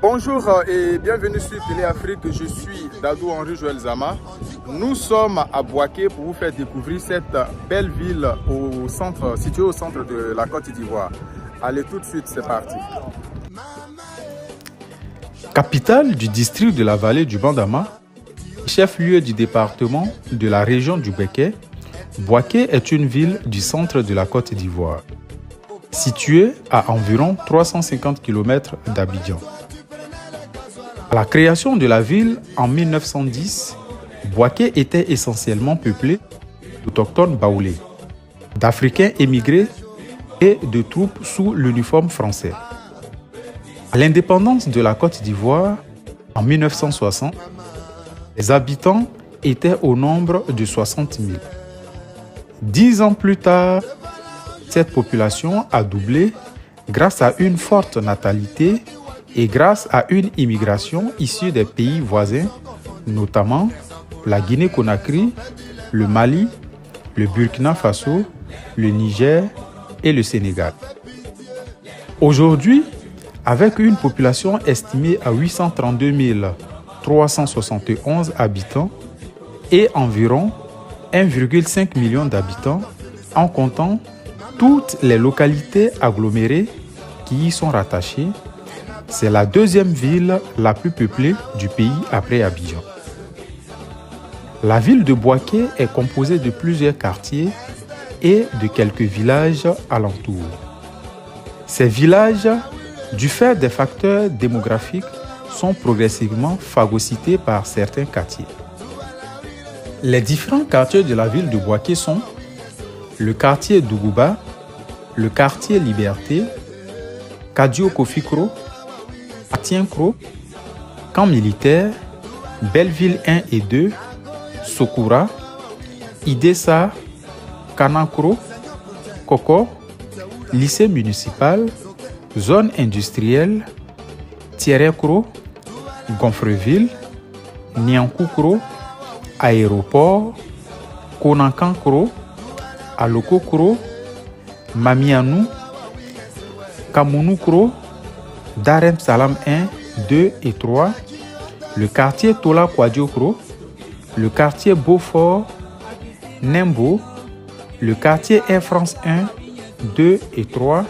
Bonjour et bienvenue sur Télé Afrique. Je suis Dadou Henri Joël Zama. Nous sommes à Bouaké pour vous faire découvrir cette belle ville située au centre de la Côte d'Ivoire. Allez, tout de suite, c'est parti. Capitale du district de la vallée du Bandama, chef-lieu du département de la région du Béké, Bouaké est une ville du centre de la Côte d'Ivoire, située à environ 350 km d'Abidjan. À la création de la ville en 1910, Bouaké était essentiellement peuplé d'autochtones baoulés, d'Africains émigrés et de troupes sous l'uniforme français. À l'indépendance de la Côte d'Ivoire, en 1960, les habitants étaient au nombre de 60 000. 10 ans plus tard, cette population a doublé grâce à une forte natalité et grâce à une immigration issue des pays voisins, notamment la Guinée-Conakry, le Mali, le Burkina Faso, le Niger et le Sénégal. Aujourd'hui, avec une population estimée à 832 371 habitants et environ 1,5 million d'habitants, en comptant toutes les localités agglomérées qui y sont rattachées, c'est la deuxième ville la plus peuplée du pays après Abidjan. La ville de Bouaké est composée de plusieurs quartiers et de quelques villages alentours. Ces villages, du fait des facteurs démographiques, sont progressivement phagocytés par certains quartiers. Les différents quartiers de la ville de Bouaké sont le quartier Dougouba, le quartier Liberté, Kadio Kofikro, Atienkro, Camp militaire, Belleville 1 et 2, Sokoura, Idessa, Kanakro, Koko, lycée municipal, zone industrielle, Thierekro, Gonfreville, Niankoukro, aéroport, Konankankro, Alokokro, Mamianou, Kamounounkro, Darem Salam 1, 2 et 3, le quartier Tola Kwadiokro, le quartier Beaufort, Nembo, le quartier Air France 1, 2 et 3,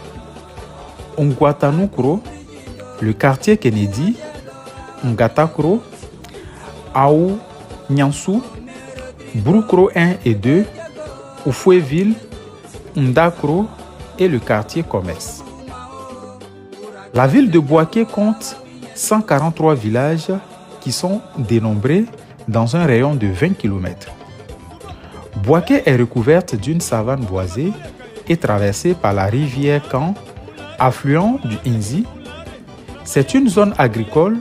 Ongwatanoukro, le quartier Kennedy, Ngatakro, Aou Nyansou, Broukro 1 et 2, Oufouéville, Ndakro et le quartier Commerce. La ville de Bouaké compte 143 villages qui sont dénombrés dans un rayon de 20 km. Bouaké est recouverte d'une savane boisée et traversée par la rivière Kan, affluent du Inzi. C'est une zone agricole.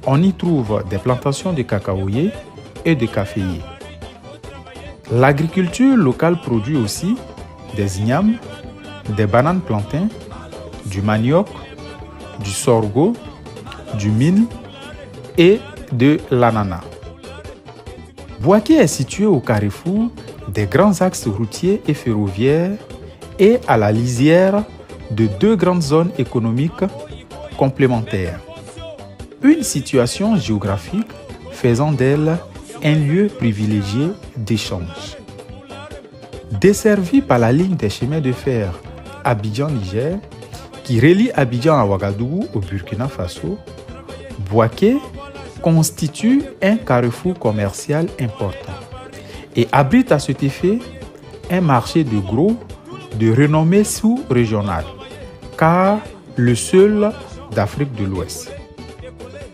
On y trouve des plantations de cacaoyers et de caféiers. L'agriculture locale produit aussi des ignames, des bananes plantains, du manioc, du sorgho, du mil et de l'ananas. Bouaké est situé au carrefour des grands axes routiers et ferroviaires et à la lisière de deux grandes zones économiques complémentaires. Une situation géographique faisant d'elle un lieu privilégié d'échange. Desservie par la ligne des chemins de fer Abidjan-Niger, qui relie Abidjan à Ouagadougou au Burkina Faso, Bouaké constitue un carrefour commercial important et abrite à cet effet un marché de gros de renommée sous-régionale, car le seul d'Afrique de l'Ouest.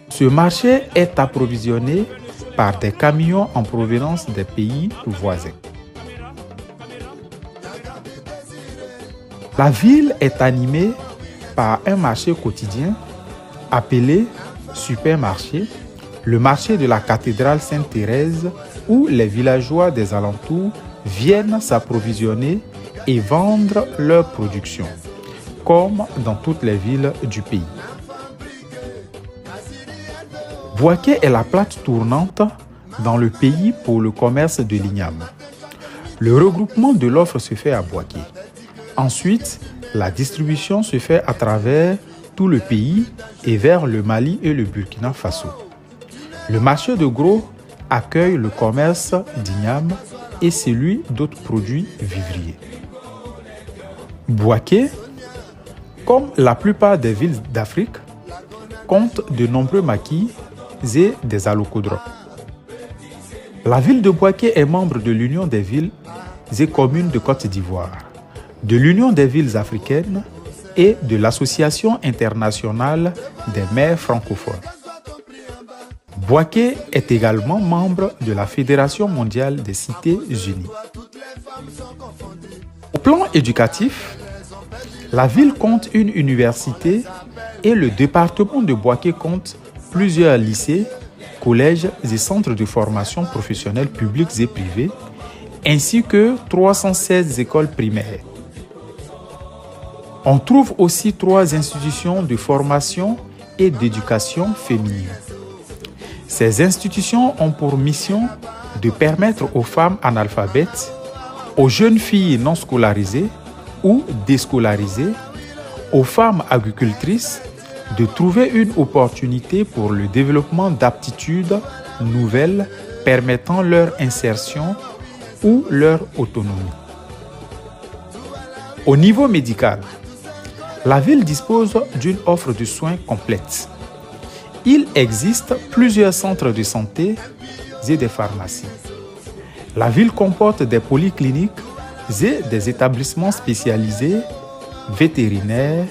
Ce marché est approvisionné par des camions en provenance des pays voisins. La ville est animée par un marché quotidien appelé supermarché, le marché de la cathédrale Sainte-Thérèse où les villageois des alentours viennent s'approvisionner et vendre leurs productions, comme dans toutes les villes du pays. Bouaké est la plate tournante dans le pays pour le commerce de l'igname. Le regroupement de l'offre se fait à Bouaké. Ensuite, la distribution se fait à travers tout le pays et vers le Mali et le Burkina Faso. Le marché de gros accueille le commerce d'igname et celui d'autres produits vivriers. Bouaké, comme la plupart des villes d'Afrique, compte de nombreux maquis et des allocodromes. La ville de Bouaké est membre de l'Union des villes et communes de Côte d'Ivoire, de l'Union des villes africaines et de l'Association internationale des maires francophones. Bouaké est également membre de la Fédération mondiale des cités unies. Au plan éducatif, la ville compte une université et le département de Bouaké compte plusieurs lycées, collèges et centres de formation professionnelle publics et privés, ainsi que 316 écoles primaires. On trouve aussi 3 institutions de formation et d'éducation féminine. Ces institutions ont pour mission de permettre aux femmes analphabètes, aux jeunes filles non scolarisées ou déscolarisées, aux femmes agricultrices de trouver une opportunité pour le développement d'aptitudes nouvelles permettant leur insertion ou leur autonomie. Au niveau médical, la ville dispose d'une offre de soins complète. Il existe plusieurs centres de santé et des pharmacies. La ville comporte des polycliniques et des établissements spécialisés vétérinaires,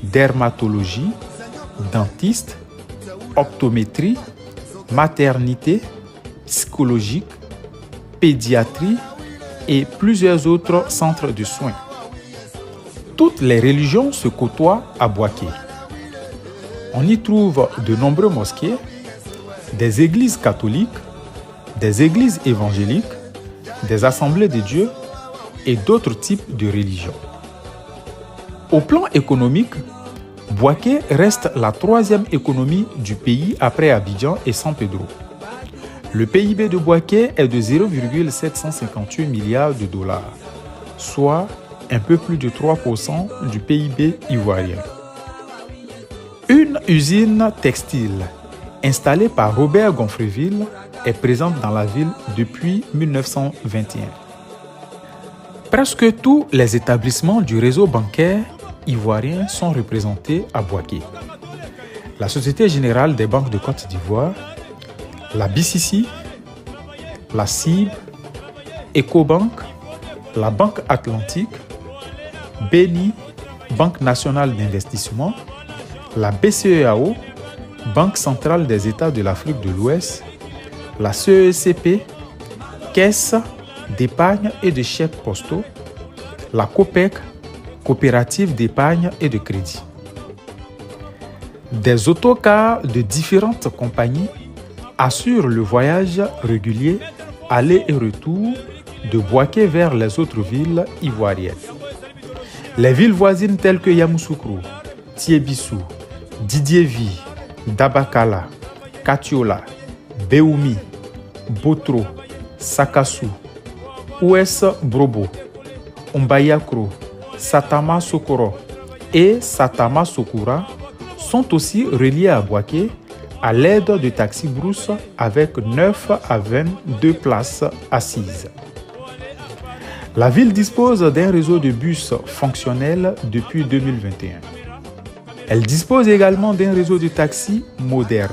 dermatologie, dentistes, optométrie, maternité, psychologique, pédiatrie et plusieurs autres centres de soins. Toutes les religions se côtoient à Bouaké. On y trouve de nombreux mosquées, des églises catholiques, des églises évangéliques, des assemblées de Dieu et d'autres types de religions. Au plan économique, Bouaké reste la 3e économie du pays après Abidjan et San Pedro. Le PIB de Bouaké est de 0,758 milliards de dollars, soit un peu plus de 3% du PIB ivoirien. Une usine textile installée par Robert Gonfreville est présente dans la ville depuis 1921. Presque tous les établissements du réseau bancaire ivoirien sont représentés à Bouaké. La Société Générale des Banques de Côte d'Ivoire, la BCC, la CIB, Ecobank, la Banque Atlantique, BNI, Banque Nationale d'Investissement, la BCEAO, Banque Centrale des États de l'Afrique de l'Ouest, la CECP, Caisse d'épargne et de chèques postaux, la COPEC, Coopérative d'épargne et de crédit. Des autocars de différentes compagnies assurent le voyage régulier aller et retour de Bouaké vers les autres villes ivoiriennes. Les villes voisines telles que Yamoussoukro, Tiébissou, Didiévi, Dabakala, Katiola, Béoumi, Botro, Sakassou, Ouest Brobo, Umbayakro, Satama Sokoro et Satama Sokura sont aussi reliés à Bouaké à l'aide de taxis brousse avec 9 à 22 places assises. La ville dispose d'un réseau de bus fonctionnel depuis 2021. Elle dispose également d'un réseau de taxis moderne.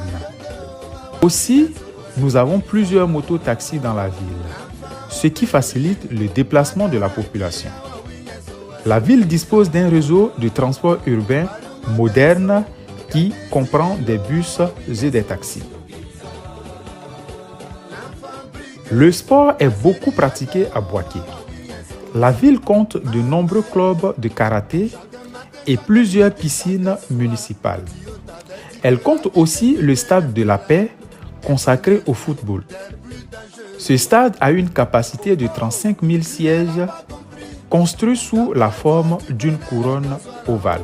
Aussi, nous avons plusieurs mototaxis dans la ville, ce qui facilite le déplacement de la population. La ville dispose d'un réseau de transport urbain moderne qui comprend des bus et des taxis. Le sport est beaucoup pratiqué à Bouaké. La ville compte de nombreux clubs de karaté et plusieurs piscines municipales. Elle compte aussi le stade de la Paix consacré au football. Ce stade a une capacité de 35 000 sièges construit sous la forme d'une couronne ovale.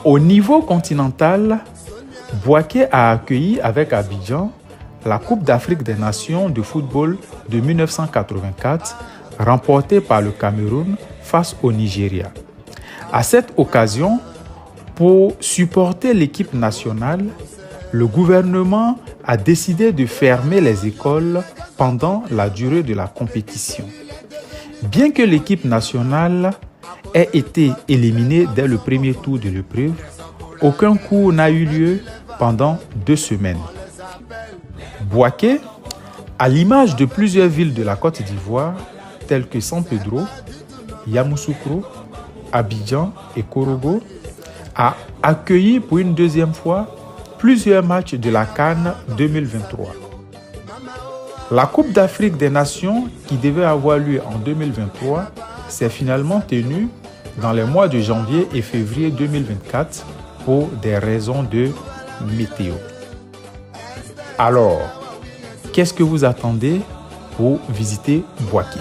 Au niveau continental, Bouaké a accueilli avec Abidjan la Coupe d'Afrique des Nations de football de 1984 remportée par le Cameroun face au Nigeria. À cette occasion, Pour supporter l'équipe nationale, le gouvernement a décidé de fermer les écoles pendant la durée de la compétition. Bien que l'équipe nationale ait été éliminée dès le premier tour de l'épreuve, aucun cours n'a eu lieu pendant 2 semaines. Bouaké, à l'image de plusieurs villes de la Côte d'Ivoire, telles que San Pedro, Yamoussoukro, Abidjan et Korogo, a accueilli pour une deuxième fois plusieurs matchs de la CAN 2023. La Coupe d'Afrique des Nations, qui devait avoir lieu en 2023, s'est finalement tenue dans les mois de janvier et février 2024 pour des raisons de météo. Alors, qu'est-ce que vous attendez pour visiter Bouaké?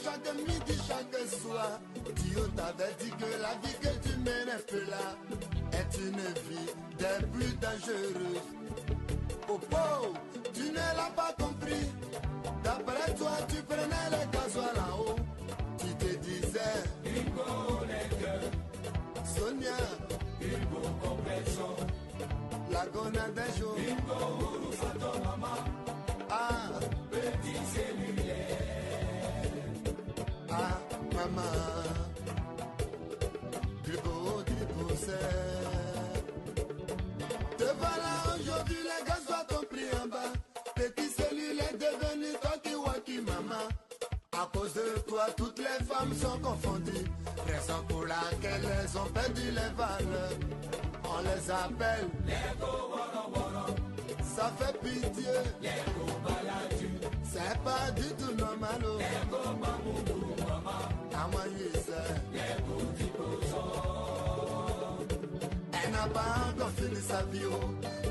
Chaque midi, chaque soir, Dio t'avait dit que la vie que tu mènes là est une vie des plus dangereuses. Oh pauvre, tu ne l'as pas compris. D'après toi, tu prenais le gasoil là-haut. Tu te disais, Bingo les cœurs, Sonia, Bingo complexion, la gona des jours, Bingo Urufato maman, ah, petit cellulaire. Ah, maman, du beau, du poussé. Te voilà aujourd'hui, les gars soient compris en bas. Petit cellulaire devenu talkie-walkie, maman. À cause de toi, toutes les femmes sont confondues. Raison pour laquelle elles ont perdu les valeurs. On les appelle les go-woro-woro. ça fait pitié. C'est pas du tout normal. Elle n'a pas encore fini sa vie.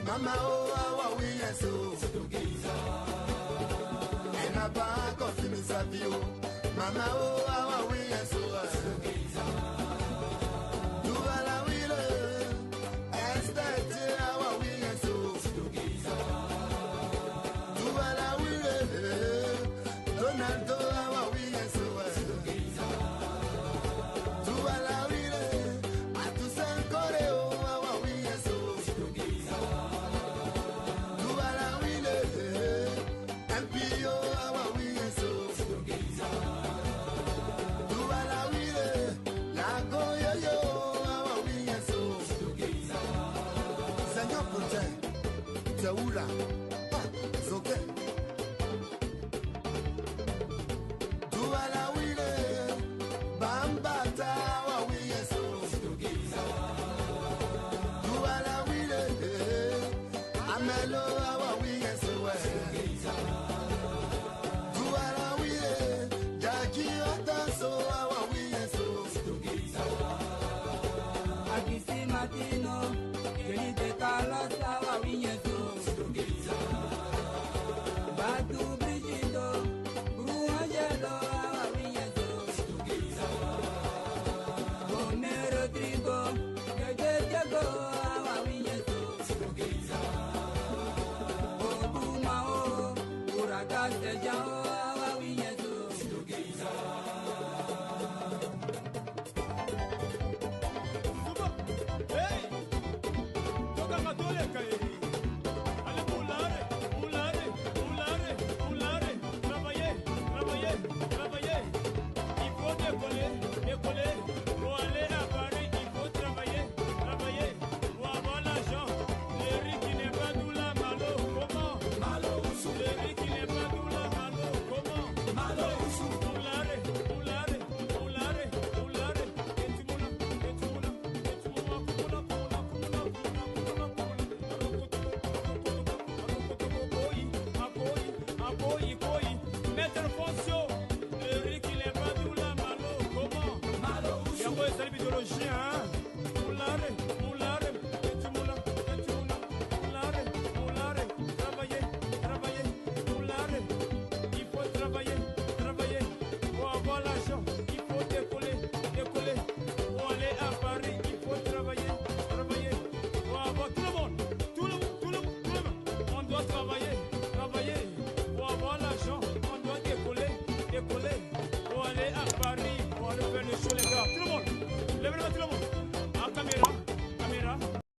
Maman, oh, ah, oui, yes, oh. Elle n'a pas encore fini sa vie. Maman, oh, ah, oui, yes, oh. Décoller, pour aller à Paris, pour aller faire le show les gars. Tout le monde, levez-le, tout le monde.